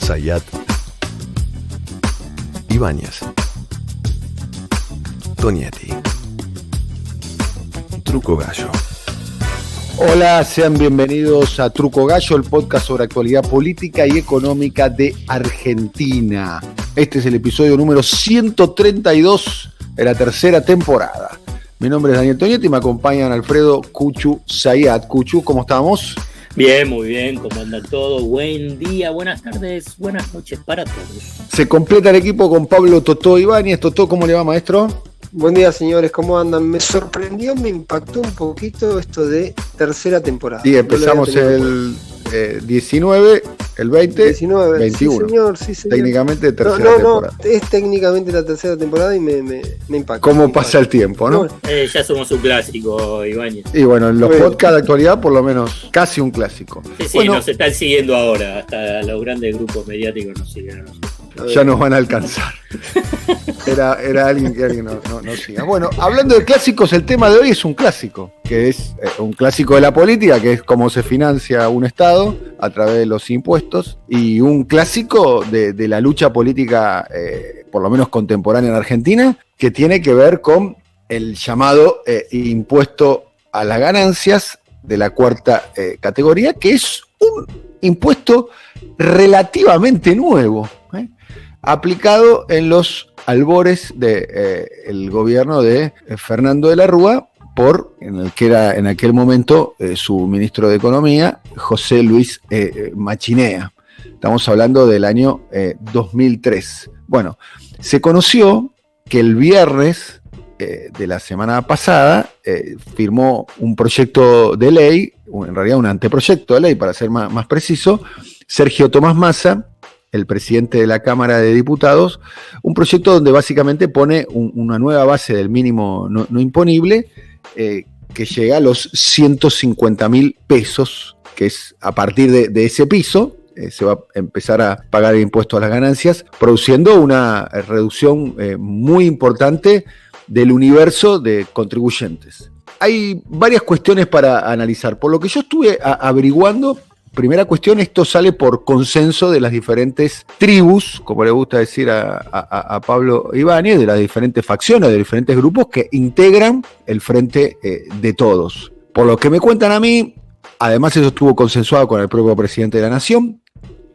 Zayat, Ibáñez, Tonietti, Truco Gallo. Hola, sean bienvenidos a Truco Gallo, el podcast sobre actualidad política y económica de Argentina. Este es el episodio número 132 de la tercera temporada. Mi nombre es Daniel Tonietti y me acompañan Alfredo Cuchu Zayat. Cuchu, ¿cómo estamos? Bien, muy bien, ¿cómo anda todo? Buen día, buenas tardes, buenas noches para todos. Se completa el equipo con Pablo Totó Ibáñez. Totó, ¿cómo le va, maestro? Buen día, señores, ¿cómo andan? Me sorprendió, me impactó un poquito esto de tercera temporada. Sí, empezamos el 19, el 20, 19, 21. Sí, señor, sí, señor. Técnicamente tercera temporada. Es técnicamente la tercera temporada y me impacta. ¿Cómo pasa el tiempo, no? Ya somos un clásico, Ibáñez. Y bueno, en los podcasts de actualidad, por lo menos, casi un clásico. Sí, bueno, nos están siguiendo ahora, hasta los grandes grupos mediáticos nos siguen a nosotros. Ya nos van a alcanzar. Era alguien que alguien no siga. Bueno, hablando de clásicos, el tema de hoy es un clásico, que es un clásico de la política, que es cómo se financia un Estado a través de los impuestos, y un clásico de la lucha política, por lo menos contemporánea en Argentina, que tiene que ver con el llamado impuesto a las ganancias de la cuarta categoría, que es un impuesto relativamente nuevo, aplicado en los albores del gobierno de Fernando de la Rúa en el que era en aquel momento su ministro de Economía, José Luis Machinea. Estamos hablando del año 2003. Bueno, se conoció que el viernes de la semana pasada firmó un proyecto de ley, en realidad un anteproyecto de ley para ser más preciso, Sergio Tomás Massa, el presidente de la Cámara de Diputados, un proyecto donde básicamente pone una nueva base del mínimo no imponible que llega a los 150.000 pesos, que es a partir de ese piso, se va a empezar a pagar el impuesto a las ganancias, produciendo una reducción muy importante del universo de contribuyentes. Hay varias cuestiones para analizar. Por lo que yo estuve averiguando, primera cuestión, esto sale por consenso de las diferentes tribus, como le gusta decir a Pablo Ibáñez, de las diferentes facciones, de diferentes grupos que integran el Frente de Todos. Por lo que me cuentan a mí, además eso estuvo consensuado con el propio presidente de la Nación,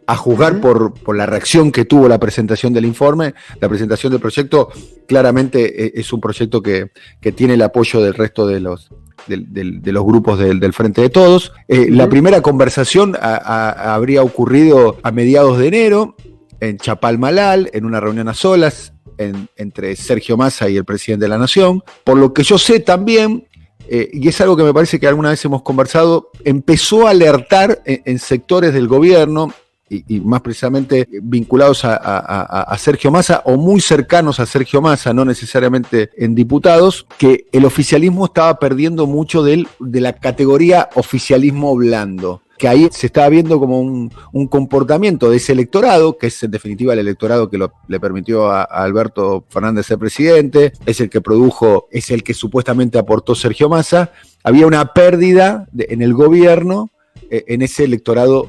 a juzgar por la reacción que tuvo la presentación del informe, la presentación del proyecto, claramente es un proyecto que tiene el apoyo del resto de los grupos del Frente de Todos. La primera conversación habría ocurrido a mediados de enero en Chapalmalal, en una reunión a solas entre Sergio Massa y el presidente de la Nación. Por lo que yo sé también, y es algo que me parece que alguna vez hemos conversado, empezó a alertar en sectores del gobierno, y más precisamente vinculados a Sergio Massa o muy cercanos a Sergio Massa, no necesariamente en diputados, que el oficialismo estaba perdiendo mucho de la categoría oficialismo blando, que ahí se estaba viendo como un comportamiento de ese electorado, que es en definitiva el electorado que le permitió a Alberto Fernández ser presidente, es el que produjo, es el que supuestamente aportó Sergio Massa. Había una pérdida en el gobierno en ese electorado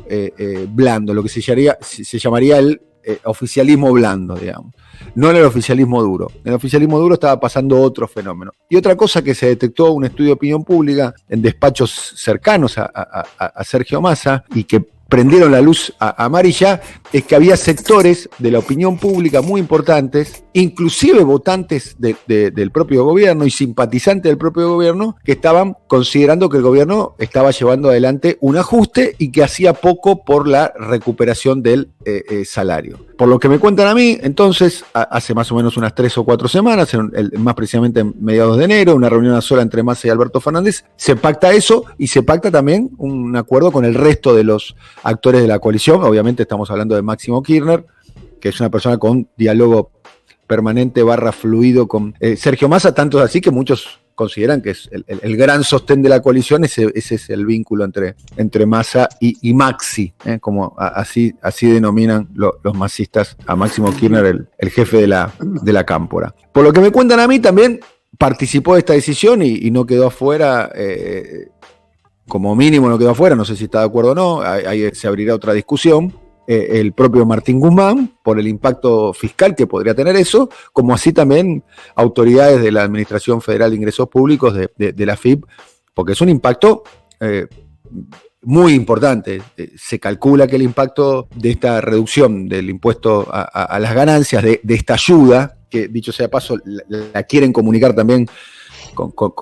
blando, lo que se llamaría el oficialismo blando, digamos. No en el oficialismo duro. En el oficialismo duro estaba pasando otro fenómeno. Y otra cosa que se detectó, un estudio de opinión pública en despachos cercanos a Sergio Massa y que prendieron la luz amarilla, es que había sectores de la opinión pública muy importantes, inclusive votantes del propio gobierno y simpatizantes del propio gobierno, que estaban considerando que el gobierno estaba llevando adelante un ajuste y que hacía poco por la recuperación del salario. Por lo que me cuentan a mí, entonces, hace más o menos unas 3 o 4 semanas, más precisamente en mediados de enero, una reunión a sola entre Massa y Alberto Fernández, se pacta eso y se pacta también un acuerdo con el resto de los actores de la coalición. Obviamente estamos hablando de Máximo Kirchner, que es una persona con diálogo permanente / fluido con Sergio Massa, tanto es así que muchos consideran que es el gran sostén de la coalición, ese es el vínculo entre Massa y Maxi, como así denominan los masistas a Máximo Kirchner, el jefe de la cámpora. Por lo que me cuentan a mí, también participó de esta decisión y no quedó afuera, como mínimo no quedó afuera, no sé si está de acuerdo o no, ahí se abrirá otra discusión, el propio Martín Guzmán por el impacto fiscal que podría tener eso, como así también autoridades de la Administración Federal de Ingresos Públicos de la AFIP, porque es un impacto muy importante. Se calcula que el impacto de esta reducción del impuesto a las ganancias, de esta ayuda, que dicho sea de paso, la quieren comunicar también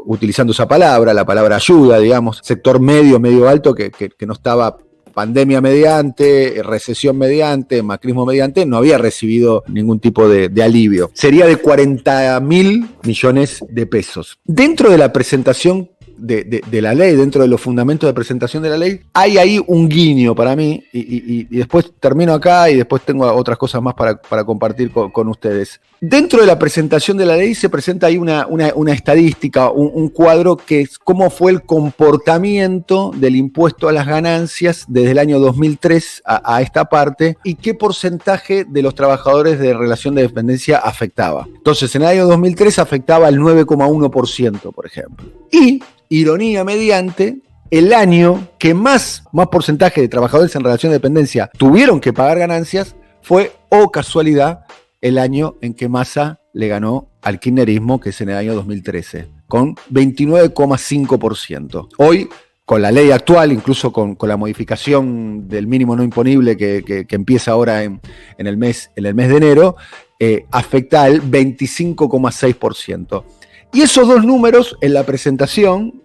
utilizando esa palabra, la palabra ayuda, digamos, sector medio alto que no estaba pandemia mediante, recesión mediante, macrismo mediante, no había recibido ningún tipo de alivio. Sería de 40.000 millones de pesos. Dentro de la presentación de la ley, dentro de los fundamentos de presentación de la ley, hay ahí un guiño para mí, y después termino acá y después tengo otras cosas más para compartir con ustedes. Dentro de la presentación de la ley se presenta ahí una estadística, un cuadro que es cómo fue el comportamiento del impuesto a las ganancias desde el año 2003 a esta parte y qué porcentaje de los trabajadores de relación de dependencia afectaba. Entonces, en el año 2003 afectaba el 9,1%, por ejemplo. Y, ironía mediante, el año que más porcentaje de trabajadores en relación de dependencia tuvieron que pagar ganancias fue, oh casualidad, el año en que Massa le ganó al kirchnerismo, que es en el año 2013, con 29,5%. Hoy, con la ley actual, incluso con la modificación del mínimo no imponible que empieza ahora en el mes de enero, afecta al 25,6%. Y esos dos números en la presentación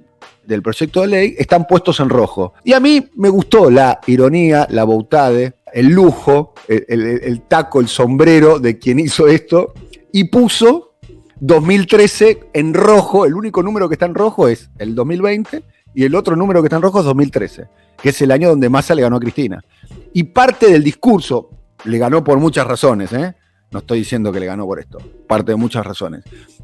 del proyecto de ley están puestos en rojo. Y a mí me gustó la ironía, la boutade, el lujo, el taco, el sombrero de quien hizo esto, y puso 2013 en rojo. El único número que está en rojo es el 2020 y el otro número que está en rojo es 2013, que es el año donde Massa le ganó a Cristina. Y parte del discurso, le ganó por muchas razones, no estoy diciendo que le ganó por esto, parte de muchas razones,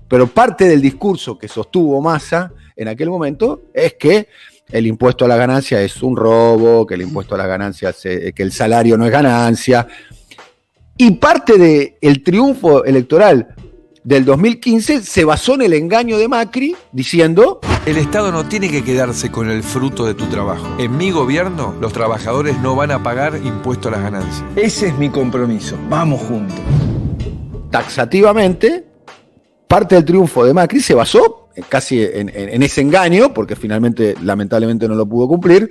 pero parte del discurso que sostuvo Massa en aquel momento es que el impuesto a la ganancia es un robo, que el impuesto a la ganancia, que el salario no es ganancia. Y parte del triunfo electoral del 2015 se basó en el engaño de Macri diciendo: el Estado no tiene que quedarse con el fruto de tu trabajo. En mi gobierno, los trabajadores no van a pagar impuesto a las ganancias. Ese es mi compromiso. Vamos juntos. Taxativamente, parte del triunfo de Macri se basó casi en ese engaño, porque finalmente, lamentablemente, no lo pudo cumplir,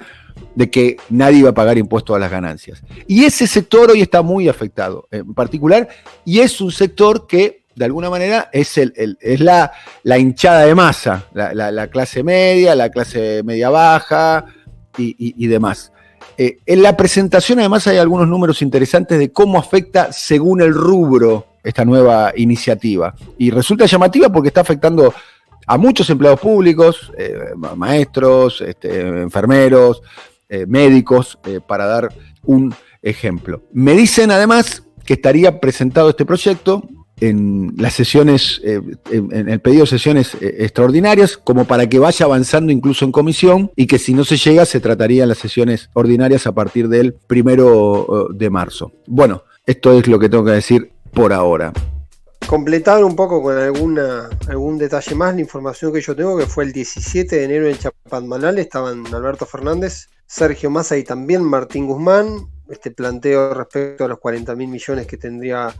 de que nadie iba a pagar impuestos a las ganancias. Y ese sector hoy está muy afectado, en particular, y es un sector que, de alguna manera, es la hinchada de Massa, la clase media baja y demás. En la presentación, además, hay algunos números interesantes de cómo afecta según el rubro esta nueva iniciativa. Y resulta llamativa porque está afectando a muchos empleados públicos, maestros, enfermeros, médicos, para dar un ejemplo. Me dicen además que estaría presentado este proyecto en las sesiones, en el pedido de sesiones extraordinarias, como para que vaya avanzando incluso en comisión, y que si no se llega se trataría en las sesiones ordinarias a partir del 1 de marzo. Bueno, esto es lo que tengo que decir por ahora. Completar un poco con algún detalle más, la información que yo tengo, que fue el 17 de enero en Chapadmalal, estaban Alberto Fernández, Sergio Massa y también Martín Guzmán. Este planteo respecto a los 40.000 millones que tendría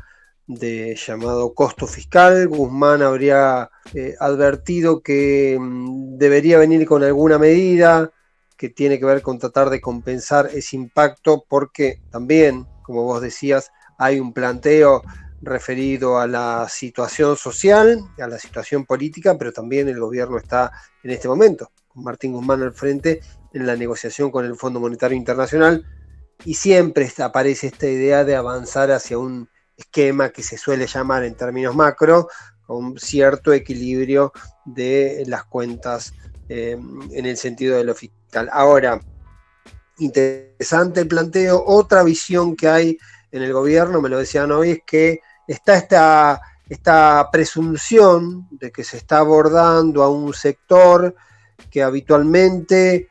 de llamado costo fiscal. Guzmán habría advertido que debería venir con alguna medida que tiene que ver con tratar de compensar ese impacto, porque también, como vos decías, hay un planteo referido a la situación social, a la situación política, pero también el gobierno está en este momento, con Martín Guzmán al frente, en la negociación con el Fondo Monetario Internacional, y siempre aparece esta idea de avanzar hacia un esquema que se suele llamar en términos macro, con cierto equilibrio de las cuentas en el sentido de lo fiscal. Ahora, interesante el planteo. Otra visión que hay en el gobierno, me lo decían hoy, es que está esta presunción de que se está abordando a un sector que habitualmente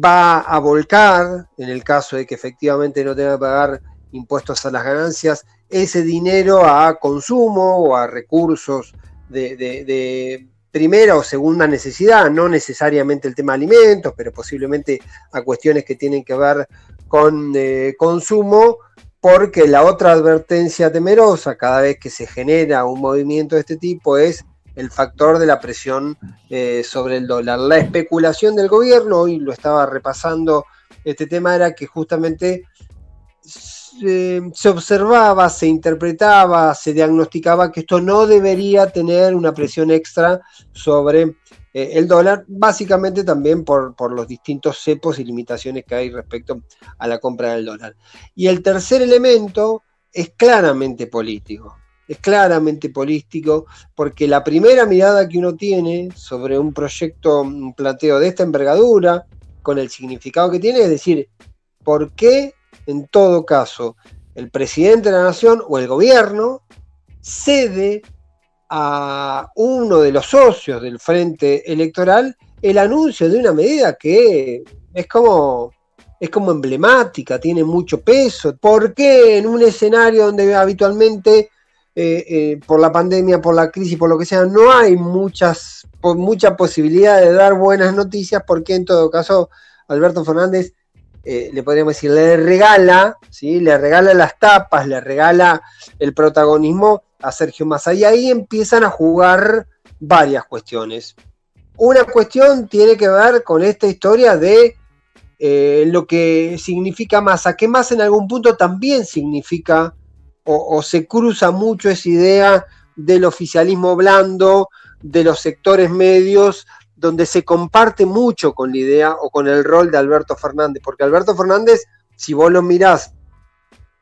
va a volcar, en el caso de que efectivamente no tenga que pagar impuestos a las ganancias, ese dinero a consumo o a recursos de primera o segunda necesidad, no necesariamente el tema de alimentos, pero posiblemente a cuestiones que tienen que ver con consumo, porque la otra advertencia temerosa cada vez que se genera un movimiento de este tipo es el factor de la presión sobre el dólar. La especulación del gobierno, hoy lo estaba repasando este tema, era que justamente se observaba, se interpretaba, se diagnosticaba que esto no debería tener una presión extra sobre el dólar, básicamente también por los distintos cepos y limitaciones que hay respecto a la compra del dólar. Y el tercer elemento es claramente político. Es claramente político porque la primera mirada que uno tiene sobre un proyecto, un planteo de esta envergadura, con el significado que tiene, es decir, ¿por qué en todo caso el presidente de la nación o el gobierno cede a uno de los socios del frente electoral el anuncio de una medida que es como emblemática, tiene mucho peso? ¿Por qué en un escenario donde habitualmente por la pandemia, por la crisis, por lo que sea, no hay mucha posibilidad de dar buenas noticias? ¿Por qué en todo caso Alberto Fernández le podríamos decir, le regala, ¿sí? Le regala las tapas, le regala el protagonismo a Sergio Massa? Y ahí empiezan a jugar varias cuestiones. Una cuestión tiene que ver con esta historia de lo que significa Massa, que Massa en algún punto también significa o se cruza mucho esa idea del oficialismo blando, de los sectores medios, donde se comparte mucho con la idea o con el rol de Alberto Fernández, porque Alberto Fernández, si vos lo mirás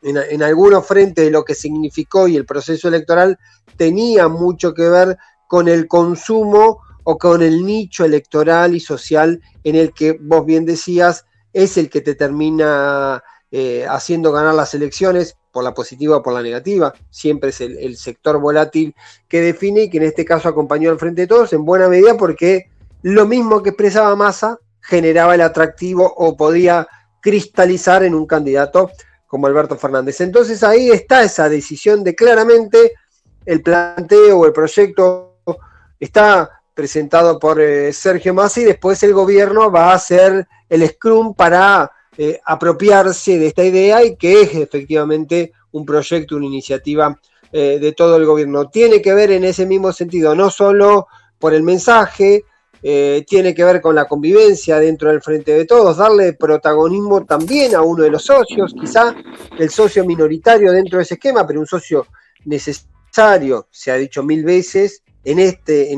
en algunos frentes de lo que significó y el proceso electoral, tenía mucho que ver con el consumo o con el nicho electoral y social en el que vos bien decías, es el que te termina haciendo ganar las elecciones, por la positiva o por la negativa. Siempre es el sector volátil que define, y que en este caso acompañó al Frente de Todos en buena medida porque lo mismo que expresaba Massa generaba el atractivo o podía cristalizar en un candidato como Alberto Fernández. Entonces ahí está esa decisión de claramente el planteo o el proyecto está presentado por Sergio Massa, y después el gobierno va a hacer el scrum para apropiarse de esta idea, y que es efectivamente un proyecto, una iniciativa de todo el gobierno. Tiene que ver en ese mismo sentido, no solo por el mensaje, tiene que ver con la convivencia dentro del Frente de Todos, darle protagonismo también a uno de los socios, quizá el socio minoritario dentro de ese esquema, pero un socio necesario, se ha dicho 1000 veces en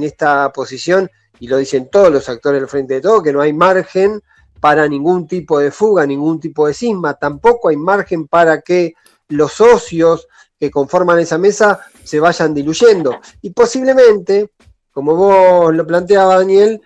esta posición, y lo dicen todos los actores del Frente de Todos, que no hay margen para ningún tipo de fuga, ningún tipo de cisma, tampoco hay margen para que los socios que conforman esa mesa se vayan diluyendo. Y posiblemente, como vos lo planteabas, Daniel,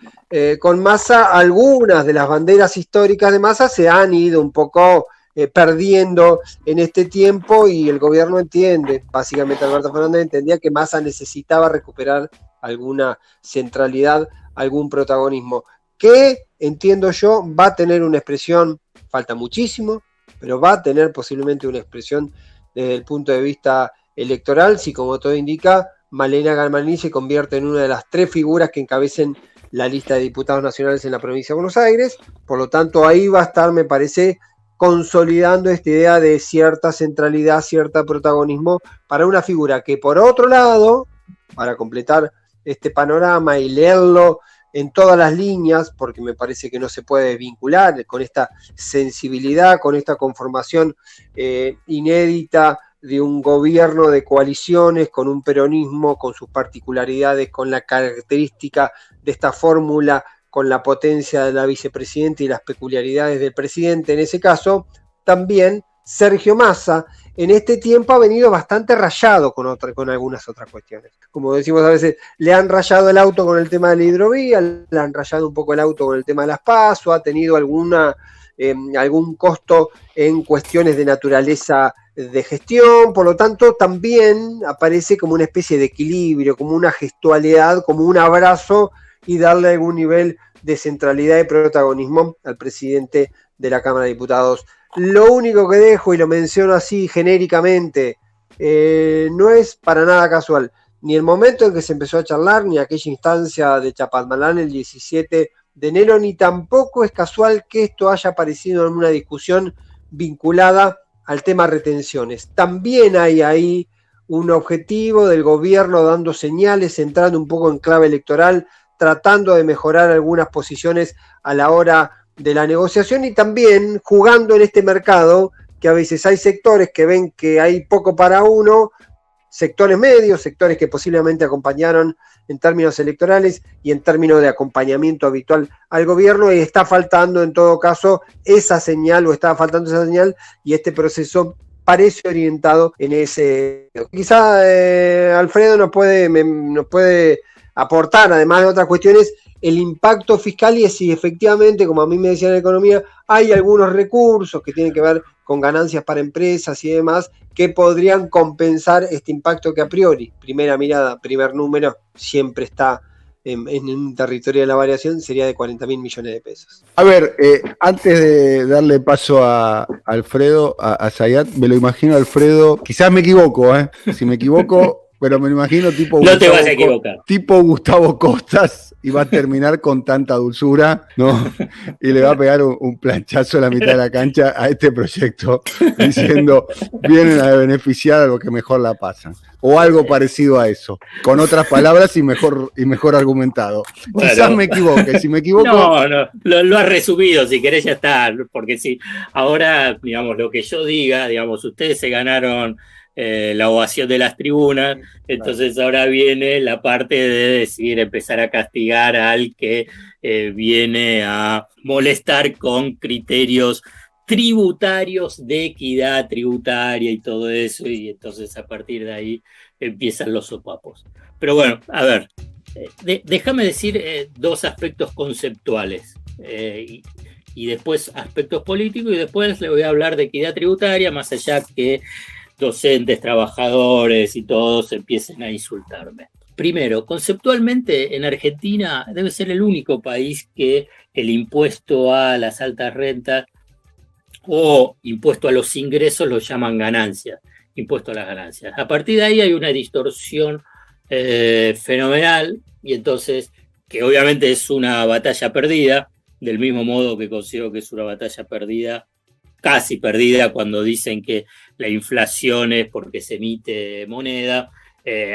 con Massa, algunas de las banderas históricas de Massa se han ido un poco perdiendo en este tiempo, y el gobierno entiende, básicamente Alberto Fernández entendía que Massa necesitaba recuperar alguna centralidad, algún protagonismo, que entiendo yo va a tener una expresión, falta muchísimo, pero va a tener posiblemente una expresión desde el punto de vista electoral, si como todo indica, Malena Galmarini se convierte en una de las 3 figuras que encabecen la lista de diputados nacionales en la provincia de Buenos Aires. Por lo tanto, ahí va a estar, me parece, consolidando esta idea de cierta centralidad, cierto protagonismo para una figura que, por otro lado, para completar este panorama y leerlo en todas las líneas, porque me parece que no se puede vincular con esta sensibilidad, con esta conformación inédita de un gobierno de coaliciones, con un peronismo, con sus particularidades, con la característica de esta fórmula, con la potencia de la vicepresidenta y las peculiaridades del presidente. En ese caso, también Sergio Massa en este tiempo ha venido bastante rayado con algunas otras cuestiones. Como decimos a veces, le han rayado el auto con el tema de la hidrovía, le han rayado un poco el auto con el tema de las PASO, ha tenido algún costo en cuestiones de naturaleza de gestión, por lo tanto también aparece como una especie de equilibrio, como una gestualidad, como un abrazo, y darle algún nivel de centralidad y protagonismo al presidente de la Cámara de Diputados. Lo único que dejo, y lo menciono así genéricamente, no es para nada casual, ni el momento en que se empezó a charlar, ni aquella instancia de Chapalmalal el 17 de enero, ni tampoco es casual que esto haya aparecido en una discusión vinculada al tema retenciones. También hay ahí un objetivo del gobierno dando señales, entrando un poco en clave electoral, tratando de mejorar algunas posiciones a la hora de la negociación y también jugando en este mercado que a veces hay sectores que ven que hay poco para uno, sectores medios, sectores que posiblemente acompañaron en términos electorales y en términos de acompañamiento habitual al gobierno, y está faltando en todo caso esa señal, o estaba faltando esa señal, y este proceso parece orientado en ese. Quizá Alfredo nos puede aportar, además de otras cuestiones, el impacto fiscal y si efectivamente, como a mí me decían en economía, hay algunos recursos que tienen que ver con ganancias para empresas y demás que podrían compensar este impacto que a priori, primera mirada, primer número, siempre está en un territorio de la variación, sería de 40.000 millones de pesos. A ver, antes de darle paso a Alfredo, a Zayat, me lo imagino Alfredo, quizás me equivoco, si me equivoco, pero me lo imagino tipo No te vas a equivocar. Tipo Gustavo Costas, y va a terminar con tanta dulzura, ¿no? Y le va a pegar un planchazo a la mitad de la cancha a este proyecto, diciendo, vienen a beneficiar a los que mejor la pasan. O algo parecido a eso, con otras palabras y mejor argumentado. Bueno, quizás me equivoque, si me equivoco... No, lo has resumido, si querés ya está, porque sí, ahora, digamos, lo que yo diga, digamos, ustedes se ganaron la ovación de las tribunas, entonces ahora viene la parte de decir, empezar a castigar al que viene a molestar con criterios tributarios de equidad tributaria y todo eso, y entonces a partir de ahí empiezan los sopapos. Pero bueno, a ver, déjame decir dos aspectos conceptuales y después aspectos políticos, y después le voy a hablar de equidad tributaria, más allá que docentes, trabajadores y todos empiecen a insultarme. Primero, conceptualmente en Argentina debe ser el único país que el impuesto a las altas rentas o impuesto a los ingresos lo llaman ganancias, impuesto a las ganancias. A partir de ahí hay una distorsión fenomenal, y entonces, que obviamente es una batalla perdida, del mismo modo que considero que es una batalla perdida, casi perdida, cuando dicen que la inflación es porque se emite moneda.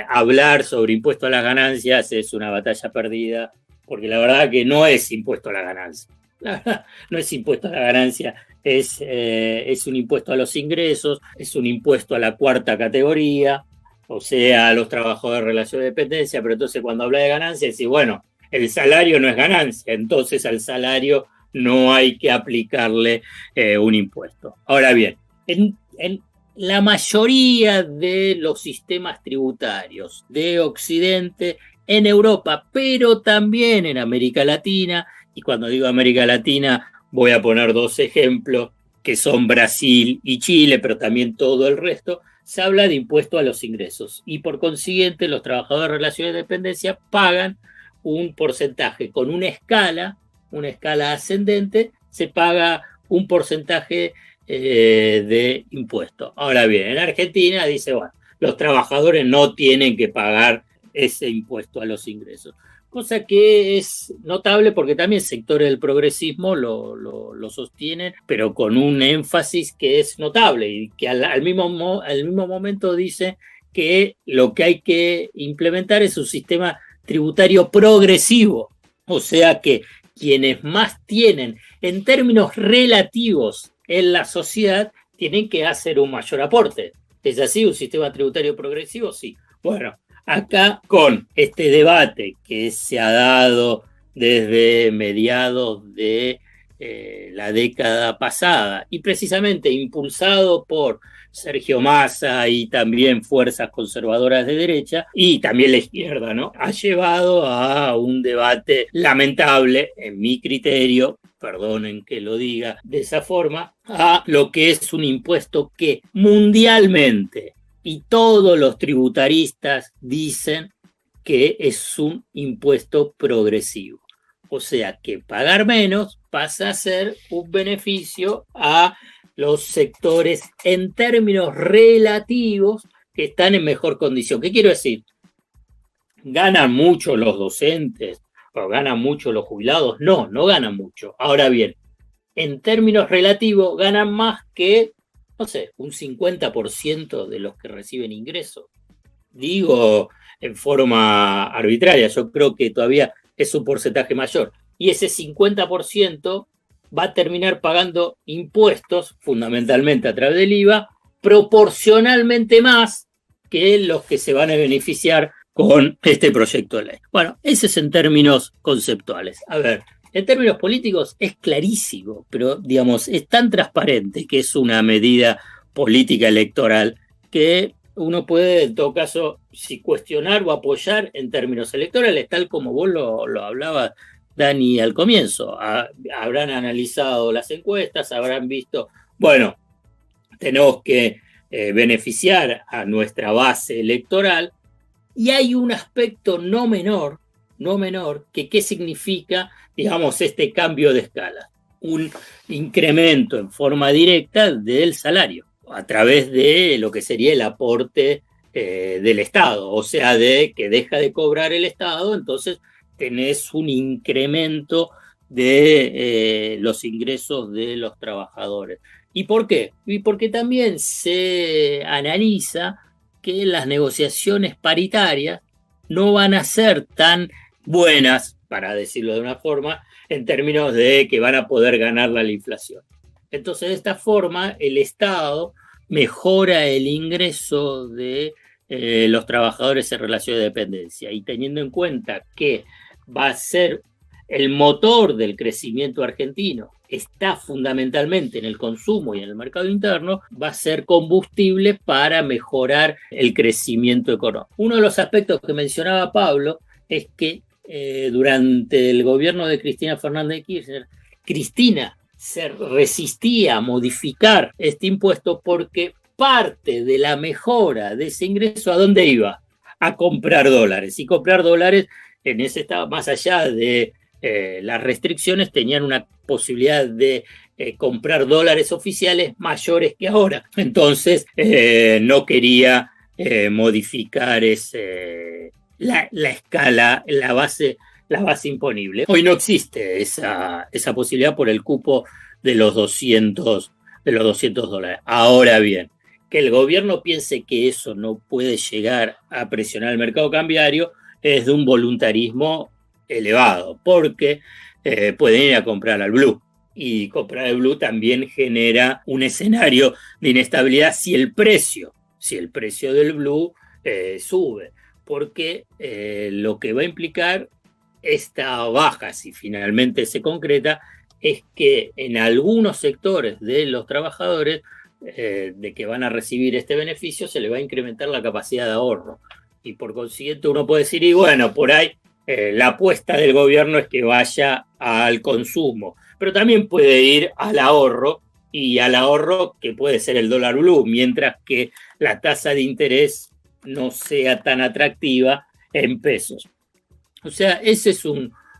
Hablar sobre impuesto a las ganancias es una batalla perdida, porque la verdad que no es impuesto a la ganancia. La verdad, no es impuesto a la ganancia, es un impuesto a los ingresos, es un impuesto a la cuarta categoría, o sea, a los trabajadores de relación de dependencia, pero entonces cuando habla de ganancia, dice, bueno, el salario no es ganancia, entonces al salario no hay que aplicarle un impuesto. Ahora bien, en la mayoría de los sistemas tributarios de Occidente, en Europa, pero también en América Latina, y cuando digo América Latina voy a poner dos ejemplos, que son Brasil y Chile, pero también todo el resto, se habla de impuesto a los ingresos, y por consiguiente los trabajadores de relación de dependencia pagan un porcentaje con una escala ascendente, se paga un porcentaje de impuesto. Ahora bien, en Argentina dice, bueno, los trabajadores no tienen que pagar ese impuesto a los ingresos, cosa que es notable porque también sectores del progresismo lo sostienen, pero con un énfasis que es notable, y que al mismo momento dice que lo que hay que implementar es un sistema tributario progresivo, o sea que quienes más tienen en términos relativos en la sociedad tienen que hacer un mayor aporte. ¿Es así un sistema tributario progresivo? Sí. Bueno, acá con este debate que se ha dado desde mediados de la década pasada y precisamente impulsado por Sergio Massa y también fuerzas conservadoras de derecha y también la izquierda, ¿no? Ha llevado a un debate lamentable, en mi criterio, perdonen que lo diga de esa forma, a lo que es un impuesto que mundialmente y todos los tributaristas dicen que es un impuesto progresivo. O sea que pagar menos pasa a ser un beneficio a los sectores en términos relativos que están en mejor condición. ¿Qué quiero decir? ¿Ganan mucho los docentes o ganan mucho los jubilados? No, no ganan mucho. Ahora bien, en términos relativos ganan más que, no sé, un 50% de los que reciben ingresos. Digo en forma arbitraria, yo creo que todavía es un porcentaje mayor. Y ese 50% va a terminar pagando impuestos, fundamentalmente a través del IVA, proporcionalmente más que los que se van a beneficiar con este proyecto de ley. Bueno, ese es en términos conceptuales. A ver, en términos políticos es clarísimo, pero digamos, es tan transparente que es una medida política electoral que uno puede, en todo caso, si cuestionar o apoyar en términos electorales, tal como vos lo hablabas, Dani, al comienzo. Habrán analizado las encuestas, habrán visto, bueno, tenemos que beneficiar a nuestra base electoral, y hay un aspecto no menor, que qué significa, digamos, este cambio de escala. Un incremento en forma directa del salario, a través de lo que sería el aporte del Estado, o sea, de que deja de cobrar el Estado, entonces tenés un incremento de los ingresos de los trabajadores. ¿Y por qué? Y porque también se analiza que las negociaciones paritarias no van a ser tan buenas, para decirlo de una forma, en términos de que van a poder ganarla la inflación. Entonces, de esta forma, el Estado mejora el ingreso de los trabajadores en relación de dependencia, y teniendo en cuenta que va a ser el motor del crecimiento argentino, está fundamentalmente en el consumo y en el mercado interno, va a ser combustible para mejorar el crecimiento económico. Uno de los aspectos que mencionaba Pablo es que durante el gobierno de Cristina Fernández de Kirchner, Cristina se resistía a modificar este impuesto porque parte de la mejora de ese ingreso, ¿a dónde iba? A comprar dólares. Y comprar dólares en ese estado, más allá de las restricciones, tenían una posibilidad de comprar dólares oficiales mayores que ahora. Entonces, no quería modificar la escala, la base imponible. Hoy no existe esa posibilidad por el cupo de los 200 dólares. Ahora bien, que el gobierno piense que eso no puede llegar a presionar el mercado cambiario es de un voluntarismo elevado, porque pueden ir a comprar al blue, y comprar al blue también genera un escenario de inestabilidad si el precio del blue sube, porque lo que va a implicar esta baja, si finalmente se concreta, es que en algunos sectores de los trabajadores de que van a recibir este beneficio se le va a incrementar la capacidad de ahorro, y por consiguiente uno puede decir, y bueno, por ahí la apuesta del gobierno es que vaya al consumo, pero también puede ir al ahorro, y al ahorro que puede ser el dólar blue, mientras que la tasa de interés no sea tan atractiva en pesos. O sea, ese es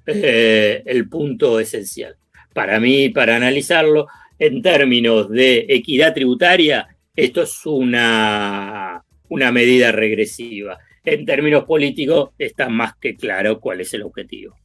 el punto esencial. Para mí, para analizarlo en términos de equidad tributaria, esto es una medida regresiva. En términos políticos está más que claro cuál es el objetivo.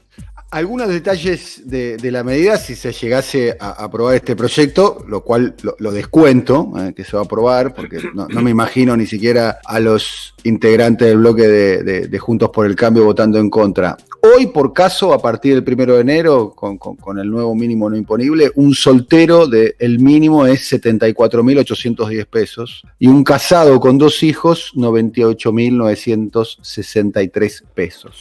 Algunos detalles de la medida, si se llegase a aprobar este proyecto, lo cual lo descuento, que se va a aprobar, porque no me imagino ni siquiera a los integrantes del bloque de Juntos por el Cambio votando en contra. Hoy, por caso, a partir del 1 de enero, con el nuevo mínimo no imponible, un soltero el mínimo es 74.810 pesos, y un casado con 2 hijos, 98.963 pesos.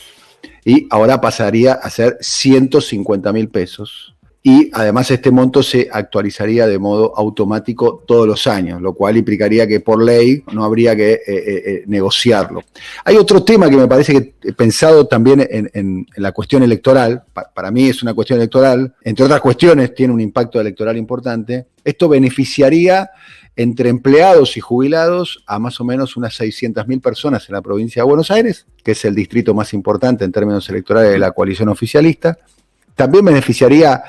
Y ahora pasaría a ser 150.000 pesos. Y además este monto se actualizaría de modo automático todos los años, lo cual implicaría que por ley no habría que negociarlo. Hay otro tema que me parece que he pensado también en la cuestión electoral. Para mí es una cuestión electoral. Entre otras cuestiones tiene un impacto electoral importante. Esto beneficiaría entre empleados y jubilados a más o menos unas 600.000 personas en la provincia de Buenos Aires, que es el distrito más importante en términos electorales de la coalición oficialista. También beneficiaría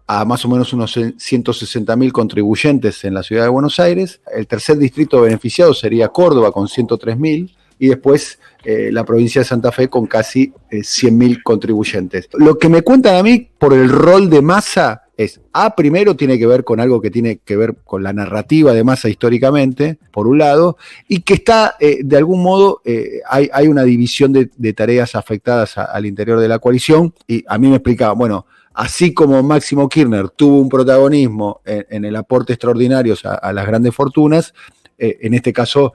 a más o menos unos 160.000 contribuyentes en la ciudad de Buenos Aires. El tercer distrito beneficiado sería Córdoba con 103.000, y después la provincia de Santa Fe con casi 100.000 contribuyentes. Lo que me cuentan a mí por el rol de Massa primero tiene que ver con algo que tiene que ver con la narrativa de Massa históricamente, por un lado, y que está, de algún modo, hay una división de tareas afectadas al interior de la coalición, y a mí me explicaba, bueno, así como Máximo Kirchner tuvo un protagonismo en el aporte extraordinario a las grandes fortunas, en este caso,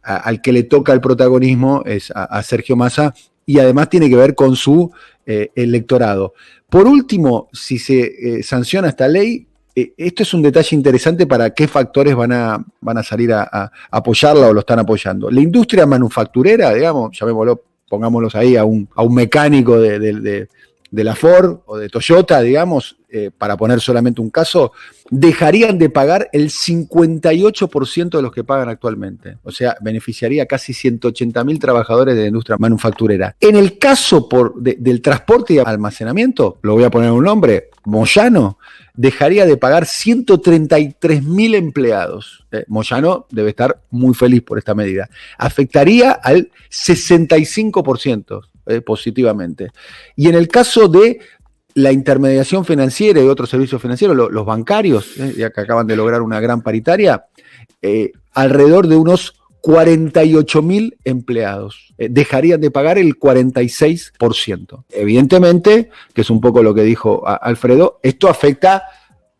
al que le toca el protagonismo es a Sergio Massa, y además tiene que ver con su electorado. Por último, si se sanciona esta ley, esto es un detalle interesante para qué factores van a salir a apoyarla o lo están apoyando. La industria manufacturera, digamos, llamémoslo, pongámoslos ahí a un mecánico de la Ford o de Toyota, digamos, para poner solamente un caso, dejarían de pagar el 58% de los que pagan actualmente. O sea, beneficiaría a casi 180.000 trabajadores de la industria manufacturera. En el caso del transporte y almacenamiento, lo voy a poner un nombre, Moyano, dejaría de pagar 133.000 empleados. Moyano debe estar muy feliz por esta medida. Afectaría al 65%. Positivamente. Y en el caso de la intermediación financiera y otros servicios financieros, los bancarios, ya que acaban de lograr una gran paritaria, alrededor de unos 48.000 empleados dejarían de pagar el 46%. Evidentemente, que es un poco lo que dijo Alfredo, esto afecta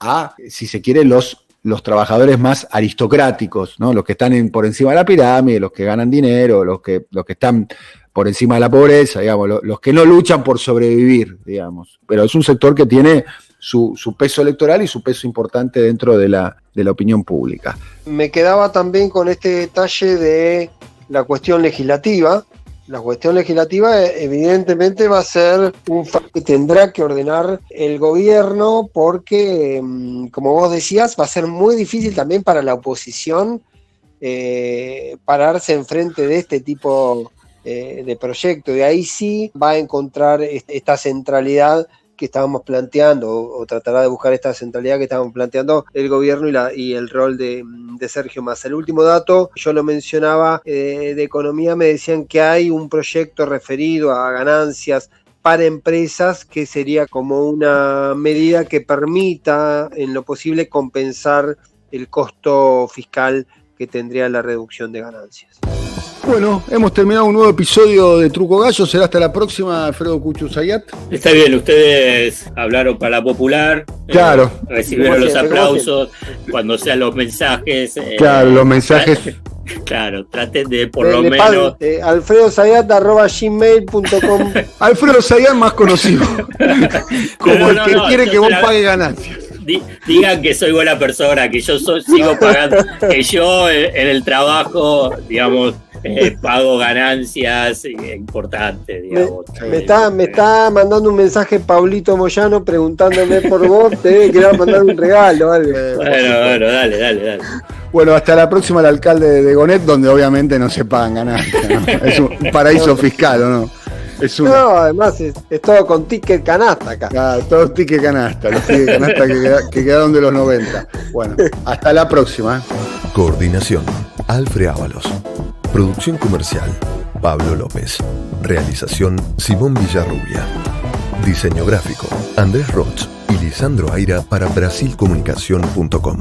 a, si se quiere, los trabajadores más aristocráticos, ¿no? Los que están por encima de la pirámide, los que ganan dinero, los que están por encima de la pobreza, digamos, los que no luchan por sobrevivir, digamos. Pero es un sector que tiene su peso electoral y su peso importante dentro de la opinión pública. Me quedaba también con este detalle de la cuestión legislativa. La cuestión legislativa evidentemente va a ser un factor que tendrá que ordenar el gobierno porque, como vos decías, va a ser muy difícil también para la oposición pararse enfrente de este tipo de proyecto. Y ahí sí va a encontrar esta centralidad que estábamos planteando, o tratará de buscar esta centralidad que estábamos planteando el gobierno y el rol de Sergio Massa. El último dato, yo lo mencionaba, de economía, me decían que hay un proyecto referido a ganancias para empresas que sería como una medida que permita en lo posible compensar el costo fiscal que tendría la reducción de ganancias. Bueno, hemos terminado un nuevo episodio de Truco Gallo. Será hasta la próxima, Alfredo Kuchusayat. Está bien, ustedes hablaron para la popular. Claro. Recibieron los aplausos cuando sean los mensajes. Claro, los mensajes. Claro, traten de por lo menos. alfredosayat@gmail.com. Alfredo Sayat, más conocido como el que quiere que vos pagues ganancias. Digan que soy buena persona, que yo sigo pagando, que yo en el trabajo, digamos, pago ganancias importantes, digamos. Me está mandando un mensaje Pablito Moyano preguntándome por vos, te debe querer mandar un regalo, algo. Bueno, dale. Bueno, hasta la próxima, el alcalde de Gonet, donde obviamente no se pagan ganancias, ¿no? Es un paraíso fiscal, ¿o no? No, además es todo con ticket canasta acá. Claro, todo ticket canasta, los ticket canasta que quedaron de los 90. Bueno, hasta la próxima. Coordinación, Alfred Ábalos. Producción comercial, Pablo López. Realización, Simón Villarrubia. Diseño gráfico, Andrés Roch y Lisandro Aira para Brasilcomunicación.com.